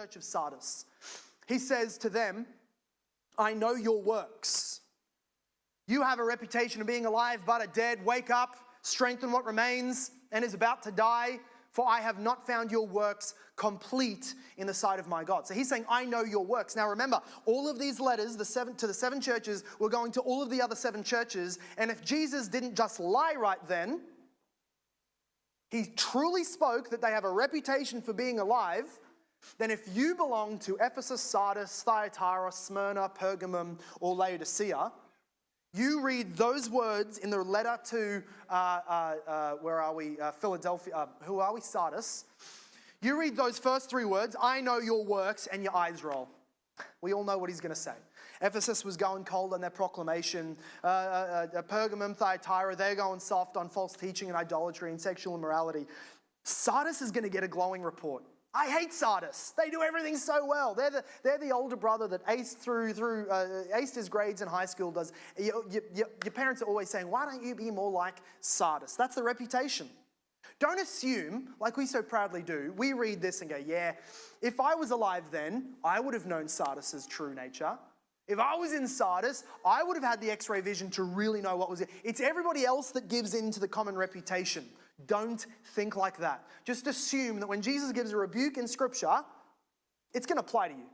church of Sardis. He says to them, I know your works. You have a reputation of being alive but are dead. Wake up, strengthen what remains and is about to die, for I have not found your works complete in the sight of my God. So he's saying, I know your works. Now remember, all of these letters, to the 7 churches, were going to all of the other 7 churches. And if Jesus didn't just lie right then, he truly spoke that they have a reputation for being alive, then if you belong to Ephesus, Sardis, Thyatira, Smyrna, Pergamum, or Laodicea, you read those words in the letter to, Philadelphia, who are we? Sardis. You read those first 3 words, I know your works, and your eyes roll. We all know what he's going to say. Ephesus was going cold on their proclamation. Pergamum, Thyatira, they're going soft on false teaching and idolatry and sexual immorality. Sardis is going to get a glowing report. I hate Sardis. They do everything so well. They're the older brother that aced his grades in high school. Your parents are always saying, why don't you be more like Sardis? That's the reputation. Don't assume, like we so proudly do, we read this and go, yeah, if I was alive then, I would have known Sardis' true nature. If I was in Sardis, I would have had the X-ray vision to really know what was it. It's everybody else that gives in to the common reputation. Don't think like that. Just assume that when Jesus gives a rebuke in Scripture, it's going to apply to you.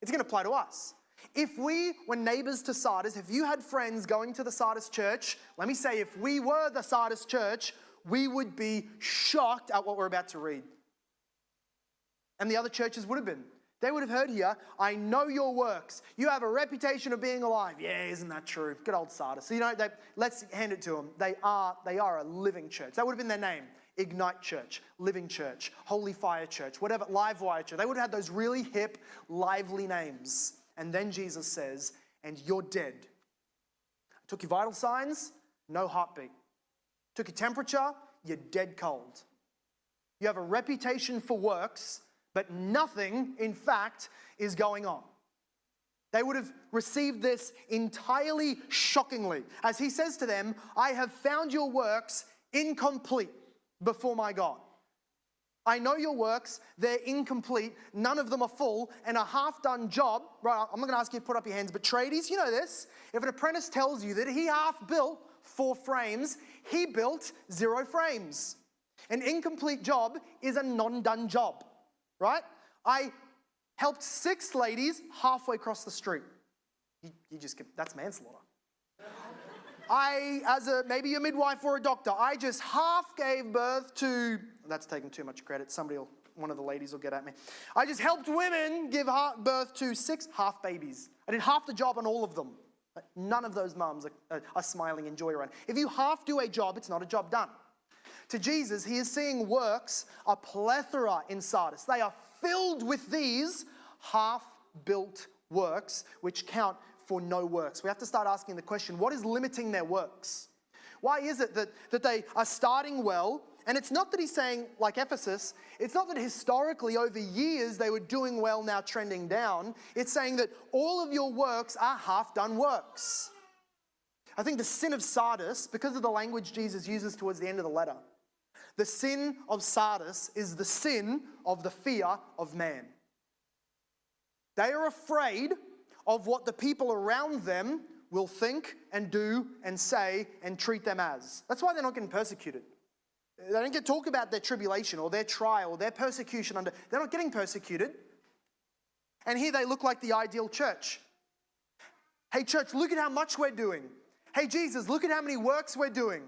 It's going to apply to us. If we were neighbors to Sardis, if you had friends going to the Sardis church, let me say, if we were the Sardis church, we would be shocked at what we're about to read. And the other churches would have been. They would have heard here, I know your works. You have a reputation of being alive. Yeah, isn't that true? Good old Sardis. So, let's hand it to them. They are a living church. That would have been their name. Ignite Church, Living Church, Holy Fire Church, whatever, Live Wire Church. They would have had those really hip, lively names. And then Jesus says, and you're dead. I took your vital signs, no heartbeat. Took your temperature, you're dead cold. You have a reputation for works, but nothing, in fact, is going on. They would have received this entirely shockingly. As he says to them, I have found your works incomplete before my God. I know your works, they're incomplete, none of them are full, and a half-done job, right, I'm not going to ask you to put up your hands, but tradies, you know this, if an apprentice tells you that he half-built 4 frames, he built 0 frames. An incomplete job is a non-done job, right? I helped 6 ladies halfway across the street. That's manslaughter. Maybe a midwife or a doctor, I just half gave birth to, that's taking too much credit, one of the ladies will get at me. I just helped women give birth to 6 half babies. I did half the job on all of them. None of those mums are smiling in joy around. If you half do a job, it's not a job done. To Jesus, he is seeing works, a plethora in Sardis. They are filled with these half-built works, which count for no works. We have to start asking the question, what is limiting their works? Why is it that they are starting well? And it's not that he's saying, like Ephesus, it's not that historically over years they were doing well, now trending down. It's saying that all of your works are half-done works. I think the sin of Sardis, because of the language Jesus uses towards the end of the letter, the sin of Sardis is the sin of the fear of man. They are afraid of what the people around them will think and do and say and treat them as. That's why they're not getting persecuted. They don't get talk about their tribulation or their trial or their persecution they're not getting persecuted. And here they look like the ideal church. Hey church, look at how much we're doing. Hey Jesus, look at how many works we're doing.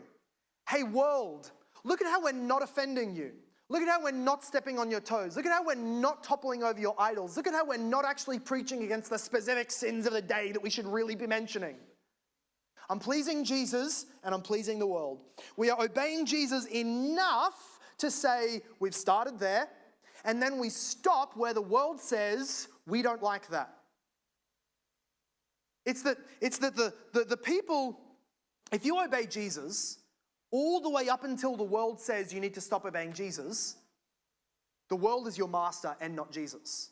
Hey world, look at how we're not offending you. Look at how we're not stepping on your toes. Look at how we're not toppling over your idols. Look at how we're not actually preaching against the specific sins of the day that we should really be mentioning. I'm pleasing Jesus and I'm pleasing the world. We are obeying Jesus enough to say we've started there, and then we stop where the world says we don't like that. It's that the people, if you obey Jesus, all the way up until the world says you need to stop obeying Jesus, the world is your master and not Jesus.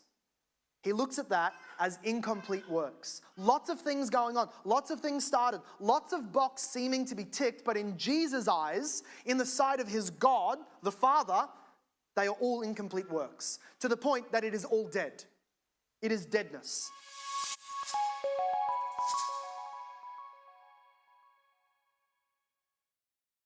He looks at that as incomplete works. Lots of things going on, lots of things started, lots of boxes seeming to be ticked, but in Jesus' eyes, in the sight of his God, the Father, they are all incomplete works, to the point that it is all dead. It is deadness.